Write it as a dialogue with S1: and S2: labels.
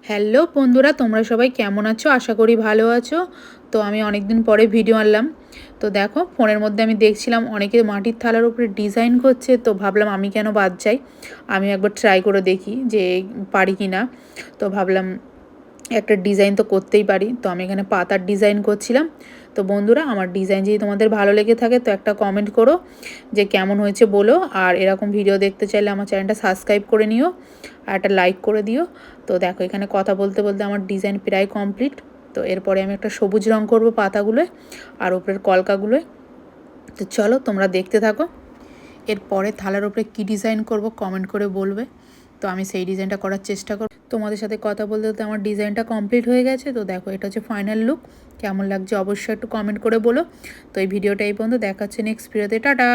S1: Hello বন্ধুরা, তোমরা সবাই কেমন আছো? আশা করি ভালো আছো। তো আমি অনেক দিন পরে ভিডিও আনলাম। তো দেখো, ফোনের মধ্যে আমি দেখছিলাম অনেকে মাটির থালার উপরে ডিজাইন করছে, তো ভাবলাম আমি কেন বাদ যাই, আমি একবার ট্রাই করে দেখি যে পারি কি না। তো ভাবলাম একটা ডিজাইন তো করতেই পারি। তো আমি এখানে পাতার ডিজাইন করছিলাম। তো বন্ধুরা, আমার ডিজাইন যদি তোমাদের ভালো লেগে থাকে তো একটা কমেন্ট করো যে কেমন হয়েছে বলো। আর এরকম ভিডিও দেখতে চাইলে আমার চ্যানেলটা সাবস্ক্রাইব করে নিও আর একটা লাইক করে দিও। তো দেখো, এখানে কথা বলতে বলতে আমার ডিজাইন প্রায় কমপ্লিট। তো এরপরে আমি একটা সবুজ রং করব পাতাগুলোয় আর উপরের কলকাগুলোয়। তো চলো তোমরা দেখতে থাকো। এরপরে থালার উপরে কী ডিজাইন করব কমেন্ট করে বলবে। তো আমি সেই ডিজাইনটা করার চেষ্টা করব। তোমাদের সাথে কথা বলতে বলতে আমার ডিজাইনটা কমপ্লিট হয়ে গেছে। তো দেখো, এটা হচ্ছে ফাইনাল লুক। কেমন লাগছে অবশ্যই একটু কমেন্ট করে বলো। তো এই ভিডিওটা এই পর্যন্ত, দেখাচ্ছে নেক্সট ভিডিওতে। টাটা।